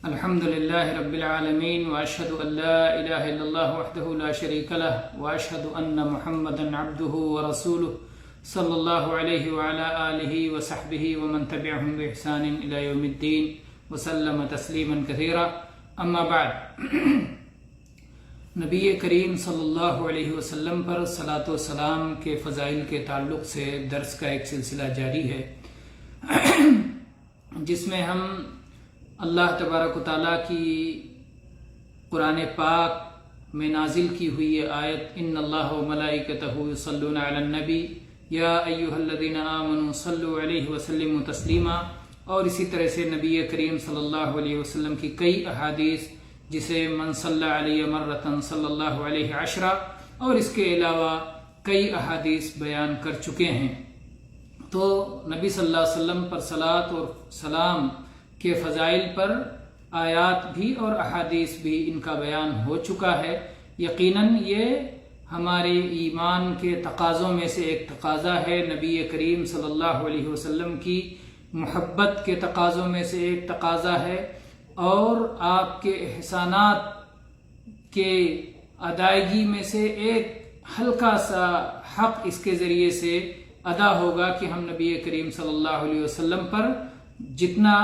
الحمد لله رب العالمين وأشهد أن لا إله إلا الله وحده لا شريك له وأشهد أن محمدا عبده ورسوله صلى الله عليه وعلى آله وصحبه ومن تبعهم بإحسان إلى يوم الدين وسلم تسليما كثيرا أما بعد نبی کریم صلی اللہ علیہ وسلم پر صلاۃ و سلام کے فضائل کے تعلق سے درس کا ایک سلسلہ جاری ہے جس میں ہم اللہ تبارک و تعالیٰ کی قرآن پاک میں نازل کی ہوئی یہ آیت ان اللہ و ملائکتہ یصلون علی النبی یا ایھا الذین آمنوا صلوا علیہ وسلموا تسلیما، اور اسی طرح سے نبی کریم صلی اللہ علیہ وسلم کی کئی احادیث جسے من صلی علیہ مرتن صلی اللہ علیہ عشرہ، اور اس کے علاوہ کئی احادیث بیان کر چکے ہیں۔ تو نبی صلی اللہ علیہ وسلم پر صلاۃ اور سلام کے فضائل پر آیات بھی اور احادیث بھی ان کا بیان ہو چکا ہے۔ یقیناً یہ ہمارے ایمان کے تقاضوں میں سے ایک تقاضا ہے، نبی کریم صلی اللہ علیہ وسلم کی محبت کے تقاضوں میں سے ایک تقاضا ہے، اور آپ کے احسانات کے ادائیگی میں سے ایک ہلکا سا حق اس کے ذریعے سے ادا ہوگا کہ ہم نبی کریم صلی اللہ علیہ وسلم پر جتنا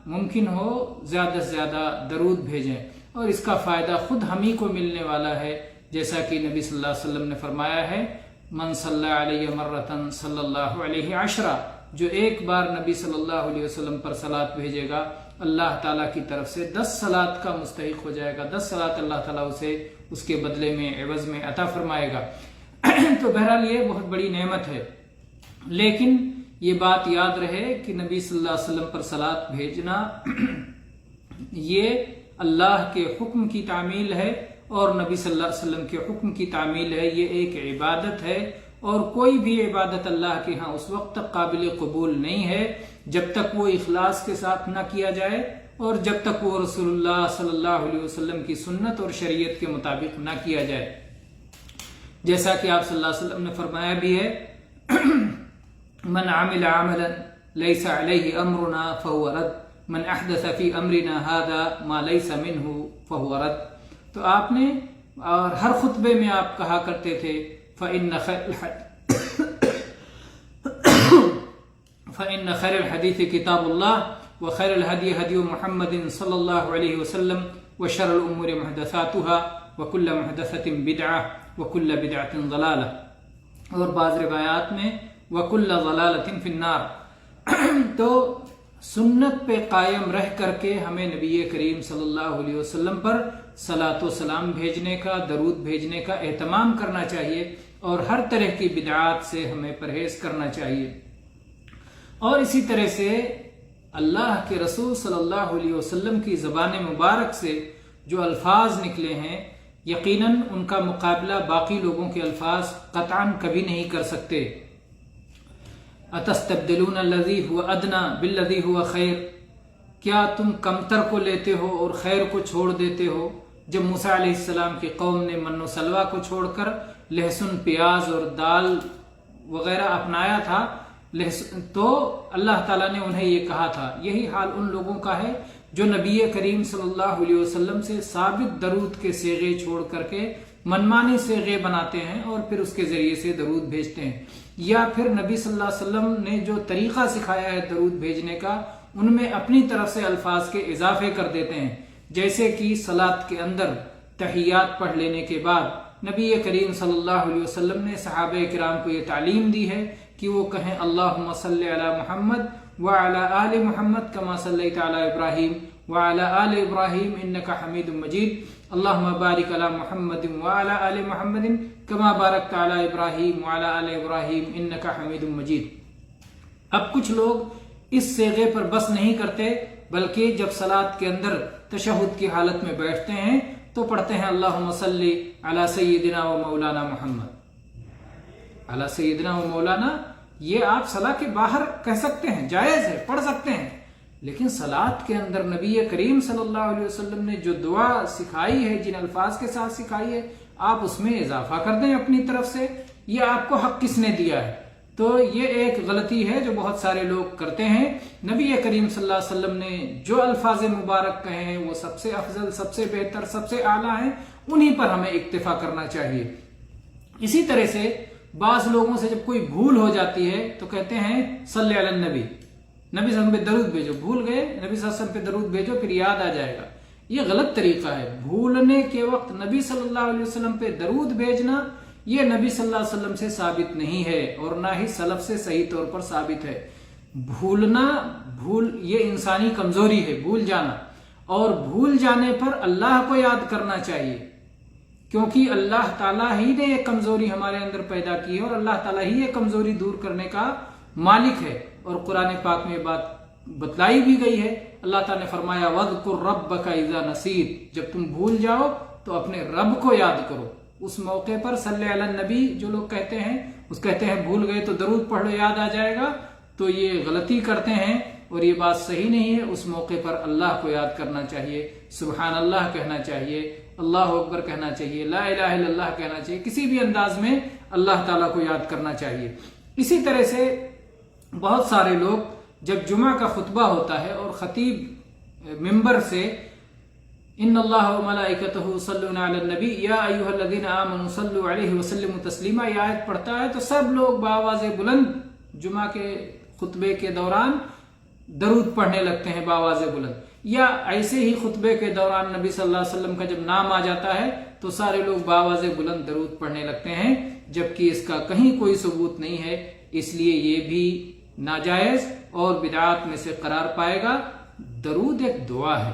ممکن ہو زیادہ سے زیادہ درود بھیجیں، اور اس کا فائدہ خود ہم ہی کو ملنے والا ہے، جیسا کہ نبی صلی اللہ علیہ وسلم نے فرمایا ہے من صلی علیہ مرتن صلی اللہ علیہ عشرہ، جو ایک بار نبی صلی اللہ علیہ وسلم پر صلاۃ بھیجے گا اللہ تعالیٰ کی طرف سے 10 صلاۃ کا مستحق ہو جائے گا، 10 صلاۃ اللہ تعالیٰ اسے اس کے بدلے میں عوض میں عطا فرمائے گا۔ تو بہرحال یہ بہت بڑی نعمت ہے، لیکن یہ بات یاد رہے کہ نبی صلی اللہ علیہ وسلم پر صلاۃ بھیجنا یہ اللہ کے حکم کی تعمیل ہے، اور نبی صلی اللہ علیہ وسلم کے حکم کی تعمیل ہے، یہ ایک عبادت ہے، اور کوئی بھی عبادت اللہ کے ہاں اس وقت تک قابل قبول نہیں ہے جب تک وہ اخلاص کے ساتھ نہ کیا جائے، اور جب تک وہ رسول اللہ صلی اللہ علیہ وسلم کی سنت اور شریعت کے مطابق نہ کیا جائے، جیسا کہ آپ صلی اللہ علیہ وسلم نے فرمایا بھی ہے من عمل عملا ليس عليه امرنا فهو رد من احدث في امرنا هذا ما ليس منه فهو رد۔ تو آپ نے اور ہر خطبے میں آپ کہا کرتے تھے فإن خير الحديث كتاب الله وخير الهدي هدي محمد صلى الله عليه وسلم وشر الأمور محدثاتها وكل محدثة بدعة وكل بدعة ضلالة، اور بعض روایات میں وَكُلَّ ضَلَالَةٍ فِي النَّارِ۔ تو سنت پہ قائم رہ کر کے ہمیں نبی کریم صلی اللہ علیہ وسلم پر صلاۃ و سلام بھیجنے کا، درود بھیجنے کا اہتمام کرنا چاہیے، اور ہر طرح کی بدعات سے ہمیں پرہیز کرنا چاہیے۔ اور اسی طرح سے اللہ کے رسول صلی اللہ علیہ وسلم کی زبان مبارک سے جو الفاظ نکلے ہیں، یقیناً ان کا مقابلہ باقی لوگوں کے الفاظ قطعاً کبھی نہیں کر سکتے۔ اتستبدلون الذی هو ادنی بالذی هو خیر، کیا تم کمتر کو لیتے ہو اور خیر کو چھوڑ دیتے ہو؟ جب موسیٰ علیہ السلام کی قوم نے من و سلوہ کو چھوڑ کر لہسن، پیاز اور دال وغیرہ اپنایا تھا، تو اللہ تعالیٰ نے انہیں یہ کہا تھا، یہی حال ان لوگوں کا ہے جو نبی کریم صلی اللہ علیہ وسلم سے ثابت درود کے صیغے چھوڑ کر کے منمانی صیغے بناتے ہیں اور پھر اس کے ذریعے سے درود بھیجتے ہیں، یا پھر نبی صلی اللہ علیہ وسلم نے جو طریقہ سکھایا ہے درود بھیجنے کا ان میں اپنی طرف سے الفاظ کے اضافے کر دیتے ہیں، جیسے کہ صلاۃ کے اندر تحیات پڑھ لینے کے بعد نبی کریم صلی اللہ علیہ وسلم نے صحابہ کرام کو یہ تعلیم دی ہے کہ وہ کہیں اللہم صلی علی محمد وعلی آل محمد کما صلیت علی ابراہیم وعلی آل ابراہیم انک حمید مجید اللہم بارک علی محمد وعلی آل محمد کما بارکت علی ابراہیم وعلی آل ابراہیم انک حمید مجید۔ اب کچھ لوگ اس صیغے پر بس نہیں کرتے، بلکہ جب صلاۃ کے اندر تشہد کی حالت میں بیٹھتے ہیں تو پڑھتے ہیں اللہم صلی علی سیدنا و مولانا محمد، علی سیدنا و مولانا۔ یہ آپ صلاۃ کے باہر کہہ سکتے ہیں، جائز ہے، پڑھ سکتے ہیں، لیکن صلاۃ کے اندر نبی کریم صلی اللہ علیہ وسلم نے جو دعا سکھائی ہے، جن الفاظ کے ساتھ سکھائی ہے، آپ اس میں اضافہ کر دیں اپنی طرف سے۔ یہ آپ کو حق کس نے دیا ہے؟ تو یہ ایک غلطی ہے جو بہت سارے لوگ کرتے ہیں۔ نبی کریم صلی اللہ علیہ وسلم نے جو الفاظ مبارک کہے ہیں وہ سب سے افضل، سب سے بہتر، سب سے اعلیٰ ہیں، انہی پر ہمیں اکتفا کرنا چاہیے۔ اسی طرح سے بعض لوگوں سے جب کوئی بھول ہو جاتی ہے تو کہتے ہیں صلی علی النبی، نبی صلی اللہ علیہ وسلم پہ درود بھیجو، بھول گئے نبی صلی اللہ علیہ وسلم پہ درود بھیجو پھر یاد آ جائے گا۔ یہ غلط طریقہ ہے۔ بھولنے کے وقت نبی صلی اللہ علیہ وسلم پہ درود بھیجنا یہ نبی صلی اللہ علیہ وسلم سے ثابت نہیں ہے اور نہ ہی سلف سے صحیح طور پر ثابت ہے۔ یہ انسانی کمزوری ہے، بھول جانا، اور بھول جانے پر اللہ کو یاد کرنا چاہیے، کیونکہ اللہ تعالیٰ ہی نے یہ کمزوری ہمارے اندر پیدا کی ہے اور اللہ تعالیٰ ہی یہ کمزوری دور کرنے کا مالک ہے، اور قرآن پاک میں یہ بات بتلائی بھی گئی ہے۔ اللہ تعالیٰ نے فرمایا وَاذْكُرْ رَبَّكَ إِذَا نَسِيتَ، جب تم بھول جاؤ تو اپنے رب کو یاد کرو۔ اس موقع پر صلی علی النبی جو لوگ کہتے ہیں بھول گئے تو درود پڑھ لو یاد آ جائے گا، تو یہ غلطی کرتے ہیں اور یہ بات صحیح نہیں ہے۔ اس موقع پر اللہ کو یاد کرنا چاہیے، سبحان اللہ کہنا چاہیے، اللہ اکبر کہنا چاہیے، لا الہ الا اللہ کہنا چاہیے، کسی بھی انداز میں اللہ تعالیٰ کو یاد کرنا چاہیے۔ اسی طرح سے بہت سارے لوگ جب جمعہ کا خطبہ ہوتا ہے اور خطیب ممبر سے ان اللہ و ملائکتہ یصلون علی النبی یا ایھا الذین آمنوا صلوا علیہ وسلموا تسلیما یہ آیت پڑھتا ہے تو سب لوگ بآواز بلند جمعہ کے خطبے کے دوران درود پڑھنے لگتے ہیں بآواز بلند، یا ایسے ہی خطبے کے دوران نبی صلی اللہ علیہ وسلم کا جب نام آ جاتا ہے تو سارے لوگ بآواز بلند درود پڑھنے لگتے ہیں، جبکہ اس کا کہیں کوئی ثبوت نہیں ہے۔ اس لیے یہ بھی ناجائز اور بدعات میں سے قرار پائے گا۔ درود ایک دعا ہے۔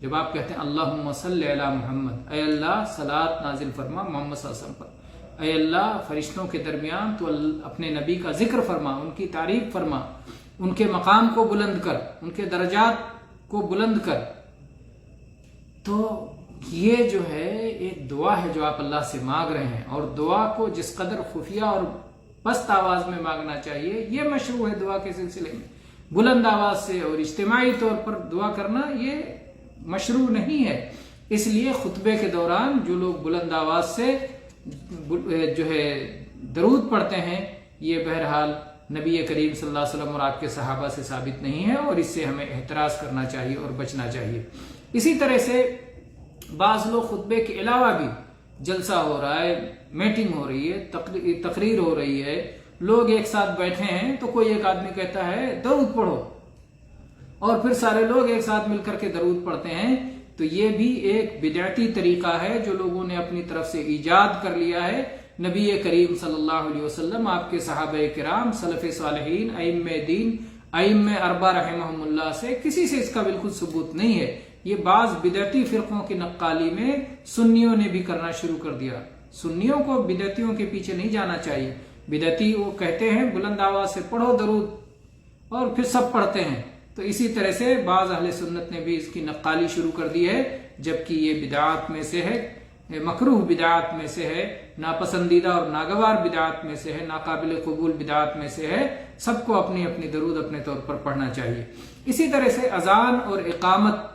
جب آپ کہتے ہیں اللہم صلی علی محمد، اے اللہ صلاۃ نازل فرما محمد صلی اللہ علیہ وسلم پر، اے اللہ فرشتوں کے درمیان تو اپنے نبی کا ذکر فرما، ان کی تعریف فرما، ان کے مقام کو بلند کر، ان کے درجات کو بلند کر، تو یہ جو ہے ایک دعا ہے جو آپ اللہ سے مانگ رہے ہیں، اور دعا کو جس قدر خفیہ اور پست آواز میں مانگنا چاہیے یہ مشروع ہے۔ دعا کے سلسلے میں بلند آواز سے اور اجتماعی طور پر دعا کرنا یہ مشروع نہیں ہے۔ اس لیے خطبے کے دوران جو لوگ بلند آواز سے جو ہے درود پڑھتے ہیں یہ بہرحال نبی کریم صلی اللہ علیہ وسلم اور آپ کے صحابہ سے ثابت نہیں ہے، اور اس سے ہمیں احتراز کرنا چاہیے اور بچنا چاہیے۔ اسی طرح سے بعض لوگ خطبے کے علاوہ بھی جلسہ ہو رہا ہے، میٹنگ ہو رہی ہے، تقریر ہو رہی ہے، لوگ ایک ساتھ بیٹھے ہیں تو کوئی ایک آدمی کہتا ہے درود پڑھو، اور پھر سارے لوگ ایک ساتھ مل کر کے درود پڑھتے ہیں، تو یہ بھی ایک بدعتی طریقہ ہے جو لوگوں نے اپنی طرف سے ایجاد کر لیا ہے۔ نبی کریم صلی اللہ علیہ وسلم، آپ کے صحابہ کرام، سلف صالحین، ائمہ دین، ائمہ اربعہ رحمہم اللہ سے کسی سے اس کا بالکل ثبوت نہیں ہے۔ یہ بعض بدعتی فرقوں کی نقالی میں سنیوں نے بھی کرنا شروع کر دیا۔ سنیوں کو بدعتیوں کے پیچھے نہیں جانا چاہیے۔ بدعتی وہ کہتے ہیں بلند آواز سے پڑھو درود، اور پھر سب پڑھتے ہیں، تو اسی طرح سے بعض اہل سنت نے بھی اس کی نقالی شروع کر دی ہے، جبکہ یہ بدعات میں سے ہے، مکروہ بدعات میں سے ہے، ناپسندیدہ اور ناگوار بدعات میں سے ہے، ناقابل قبول بدعات میں سے ہے۔ سب کو اپنی اپنی درود اپنے طور پر پڑھنا چاہیے۔ اسی طرح سے اذان اور اقامت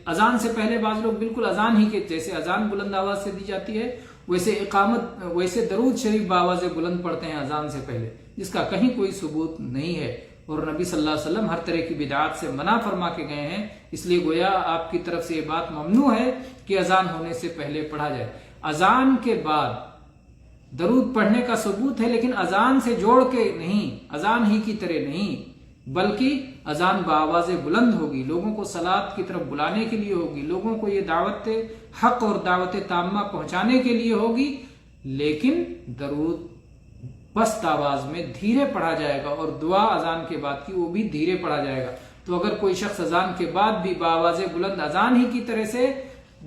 اذان سے پہلے بعض لوگ بالکل اذان ہی کے جیسے اذان بلند آواز سے دی جاتی ہے ویسے درود شریف بآواز بلند پڑھتے ہیں اذان سے پہلے، جس کا کہیں کوئی ثبوت نہیں ہے، اور نبی صلی اللہ علیہ وسلم ہر طرح کی بدعات سے منع فرما کے گئے ہیں۔ اس لیے گویا آپ کی طرف سے یہ بات ممنوع ہے کہ اذان ہونے سے پہلے پڑھا جائے۔ اذان کے بعد درود پڑھنے کا ثبوت ہے، لیکن اذان سے جوڑ کے نہیں، اذان ہی کی طرح نہیں، بلکہ اذان بآواز بلند ہوگی، لوگوں کو صلاۃ کی طرف بلانے کے لیے ہوگی، لوگوں کو یہ دعوت حق اور دعوت تامہ پہنچانے کے لیے ہوگی، لیکن درود پست آواز میں دھیرے پڑھا جائے گا، اور دعا اذان کے بعد کی وہ بھی دھیرے پڑھا جائے گا۔ تو اگر کوئی شخص اذان کے بعد بھی بآواز بلند اذان ہی کی طرح سے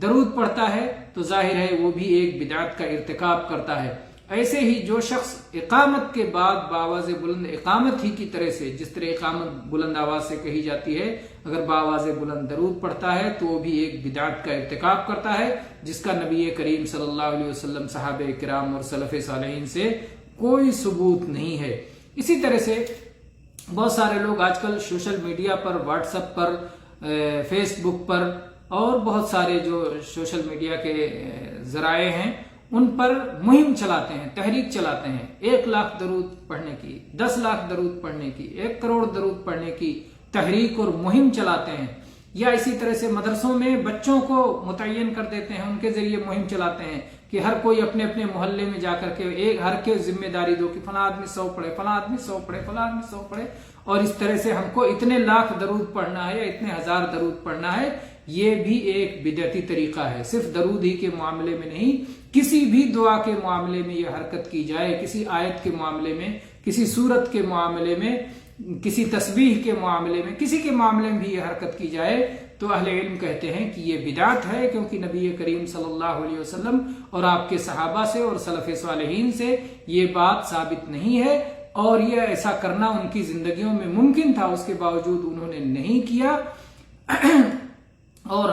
درود پڑھتا ہے تو ظاہر ہے وہ بھی ایک بدعت کا ارتکاب کرتا ہے۔ ایسے ہی جو شخص اقامت کے بعد بآواز بلند اقامت ہی کی طرح سے، جس طرح اقامت بلند آواز سے کہی جاتی ہے، اگر بآواز بلند درود پڑھتا ہے تو وہ بھی ایک بدعت کا ارتکاب کرتا ہے، جس کا نبی کریم صلی اللہ علیہ وسلم، صحابہ کرام اور سلف صالحین سے کوئی ثبوت نہیں ہے۔ اسی طرح سے بہت سارے لوگ آج کل سوشل میڈیا پر، واٹس ایپ پر، فیس بک پر اور بہت سارے جو سوشل میڈیا کے ذرائع ہیں ان پر مہم چلاتے ہیں، تحریک چلاتے ہیں، 1,00,000 درود پڑھنے کی، 10,00,000 درود پڑھنے کی، 1 کروڑ درود پڑھنے کی تحریک اور مہم چلاتے ہیں، یا اسی طرح سے مدرسوں میں بچوں کو متعین کر دیتے ہیں، ان کے ذریعے مہم چلاتے ہیں کہ ہر کوئی اپنے اپنے محلے میں جا کر کے ہر کے ذمہ داری دو کہ فلاں آدمی 100 پڑھے، فلاں آدمی 100 پڑھے، فلاں آدمی 100 پڑھے، اور اس طرح سے ہم کو اتنے لاکھ درود پڑھنا ہے یا اتنے ہزار درود پڑھنا ہے۔ یہ بھی ایک بدعتی طریقہ ہے، صرف درود ہی کے معاملے میں نہیں، کسی بھی دعا کے معاملے میں یہ حرکت کی جائے، کسی آیت کے معاملے میں، کسی سورت کے معاملے میں، کسی تسبیح کے معاملے میں، کسی کے معاملے میں بھی یہ حرکت کی جائے تو اہل علم کہتے ہیں کہ یہ بدعت ہے، کیونکہ نبی کریم صلی اللہ علیہ وسلم اور آپ کے صحابہ سے اور سلف صالحین سے یہ بات ثابت نہیں ہے، اور یہ ایسا کرنا ان کی زندگیوں میں ممکن تھا، اس کے باوجود انہوں نے نہیں کیا۔ اور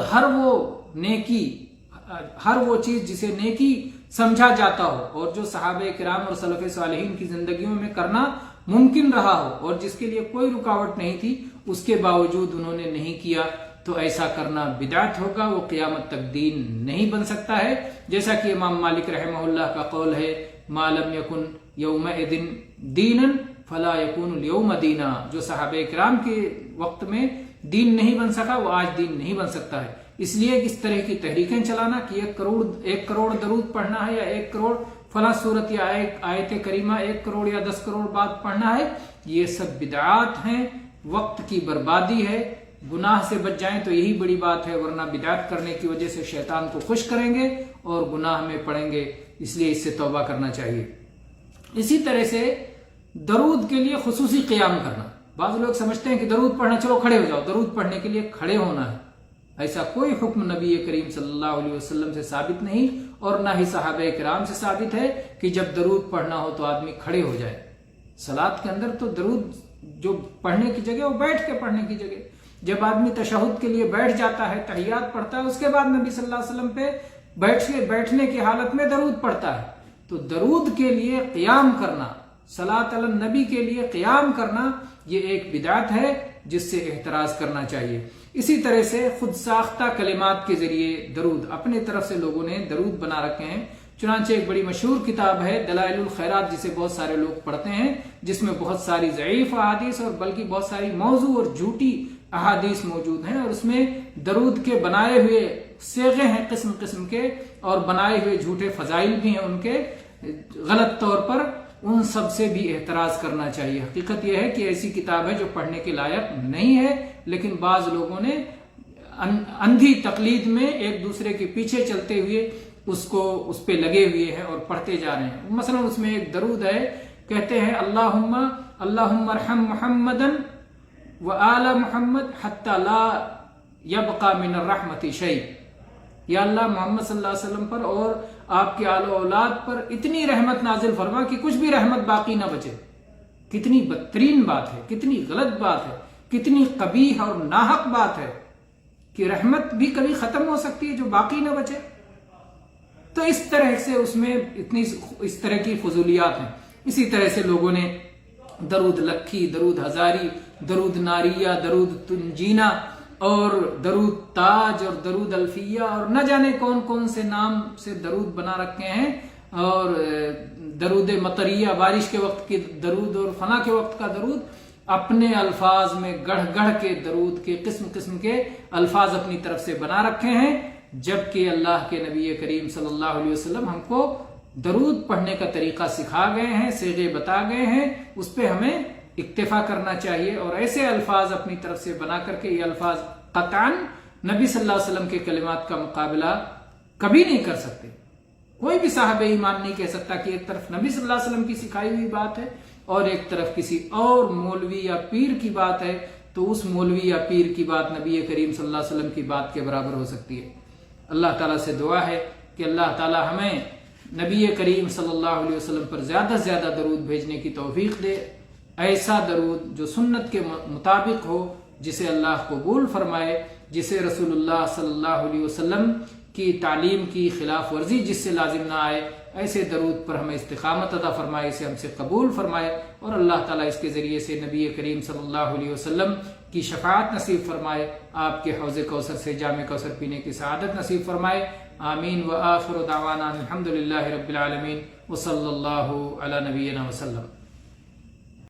ہر وہ چیز جسے نیکی سمجھا جاتا ہو اور جو صحابہ کرام اور سلف صالحین کی زندگیوں میں کرنا ممکن رہا ہو اور جس کے لیے کوئی رکاوٹ نہیں تھی، اس کے باوجود انہوں نے نہیں کیا، تو ایسا کرنا بدعت ہوگا، وہ قیامت تک دین نہیں بن سکتا ہے۔ جیسا کہ امام مالک رحمہ اللہ کا قول ہے، ما لم یکن یومئذ دینا فلا یکون اليوم دینا، جو صحابہ کرام کے وقت میں دین نہیں بن سکا وہ آج دین نہیں بن سکتا ہے۔ اس لیے اس طرح کی تحریکیں چلانا کہ 1 کروڑ درود پڑھنا ہے یا 1 کروڑ فلاں صورت یا آیت کریمہ 1 کروڑ یا 10 کروڑ بعد پڑھنا ہے، یہ سب بدعات ہیں، وقت کی بربادی ہے۔ گناہ سے بچ جائیں تو یہی بڑی بات ہے، ورنہ بدعات کرنے کی وجہ سے شیطان کو خوش کریں گے اور گناہ میں پڑیں گے، اس لیے اس سے توبہ کرنا چاہیے۔ اسی طرح سے درود کے لیے خصوصی قیام کرنا، بعض لوگ سمجھتے ہیں کہ درود پڑھنا، چلو کھڑے ہو جاؤ، درود پڑھنے کے لیے کھڑے ہونا ہے، ایسا کوئی حکم نبی کریم صلی اللہ علیہ وسلم سے ثابت نہیں، اور نہ ہی صحابہ کرام سے ثابت ہے کہ جب درود پڑھنا ہو تو آدمی کھڑے ہو جائے۔ صلاۃ کے اندر تو درود جو پڑھنے کی جگہ وہ بیٹھ کے پڑھنے کی جگہ، جب آدمی تشہد کے لیے بیٹھ جاتا ہے، تحیات پڑھتا ہے، اس کے بعد نبی صلی اللہ علیہ وسلم پہ بیٹھنے کی حالت میں درود پڑھتا ہے۔ تو درود کے لیے قیام کرنا، صلاۃ علی النبی کے لیے قیام کرنا، یہ ایک بدعت ہے جس سے احتراز کرنا چاہیے۔ اسی طرح سے خود ساختہ کلمات کے ذریعے درود، اپنے طرف سے لوگوں نے درود بنا رکھے ہیں، چنانچہ ایک بڑی مشہور کتاب ہے دلائل الخیرات، جسے بہت سارے لوگ پڑھتے ہیں، جس میں بہت ساری ضعیف احادیث اور بلکہ بہت ساری موضوع اور جھوٹی احادیث موجود ہیں، اور اس میں درود کے بنائے ہوئے صیغے ہیں قسم قسم کے، اور بنائے ہوئے جھوٹے فضائل بھی ہیں ان کے غلط طور پر، ان سب سے بھی احتراز کرنا چاہیے۔ حقیقت یہ ہے کہ ایسی کتاب ہے جو پڑھنے کے لائق نہیں ہے، لیکن بعض لوگوں نے اندھی تقلید میں ایک دوسرے کے پیچھے چلتے ہوئے اس پہ لگے ہوئے ہیں اور پڑھتے جا رہے ہیں۔ مثلا اس میں ایک درود ہے، کہتے ہیں اللہم ارحم محمدا وآل محمد حتی لا یبقى من الرحمت شیء، یا اللہ محمد صلی اللہ علیہ وسلم پر اور آپ کے آل و اولاد پر اتنی رحمت نازل فرما کہ کچھ بھی رحمت باقی نہ بچے۔ کتنی بدترین بات ہے، کتنی غلط بات ہے، کتنی قبیح اور ناحق بات ہے کہ رحمت بھی کبھی ختم ہو سکتی ہے جو باقی نہ بچے۔ تو اس طرح سے اس میں اس طرح کی فضولیات ہیں۔ اسی طرح سے لوگوں نے درود لکھی، درود ہزاری، درود ناریہ، درود تنجینا اور درود تاج اور درود الفیہ اور نہ جانے کون کون سے نام سے درود بنا رکھے ہیں، اور درود مطریہ بارش کے وقت کی درود اور فنا کے وقت کا درود، اپنے الفاظ میں گڑھ گڑھ کے درود کے قسم قسم کے الفاظ اپنی طرف سے بنا رکھے ہیں، جبکہ اللہ کے نبی کریم صلی اللہ علیہ وسلم ہم کو درود پڑھنے کا طریقہ سکھا گئے ہیں، صیغے بتا گئے ہیں، اس پہ ہمیں اکتفا کرنا چاہیے، اور ایسے الفاظ اپنی طرف سے بنا کر کے یہ الفاظ قطعاً نبی صلی اللہ علیہ وسلم کے کلمات کا مقابلہ کبھی نہیں کر سکتے۔ کوئی بھی صاحب ایمان نہیں کہہ سکتا کہ ایک طرف نبی صلی اللہ علیہ وسلم کی سکھائی ہوئی بات ہے اور ایک طرف کسی اور مولوی یا پیر کی بات ہے، تو اس مولوی یا پیر کی بات نبی کریم صلی اللہ علیہ وسلم کی بات کے برابر ہو سکتی ہے۔ اللہ تعالیٰ سے دعا ہے کہ اللہ تعالیٰ ہمیں نبی کریم صلی اللہ علیہ وسلم پر زیادہ سے زیادہ درود بھیجنے کی توفیق دے، ایسا درود جو سنت کے مطابق ہو، جسے اللہ قبول فرمائے، جسے رسول اللہ صلی اللہ علیہ وسلم کی تعلیم کی خلاف ورزی جس سے لازم نہ آئے، ایسے درود پر ہمیں استقامت عطا فرمائے، اسے ہم سے قبول فرمائے، اور اللہ تعالیٰ اس کے ذریعے سے نبی کریم صلی اللہ علیہ وسلم کی شفاعت نصیب فرمائے، آپ کے حوض کوثر سے جام کوثر پینے کی سعادت نصیب فرمائے۔ آمین وآخر دعوانا الحمد للہ رب العالمین وصلی اللہ علی نبینا وسلم.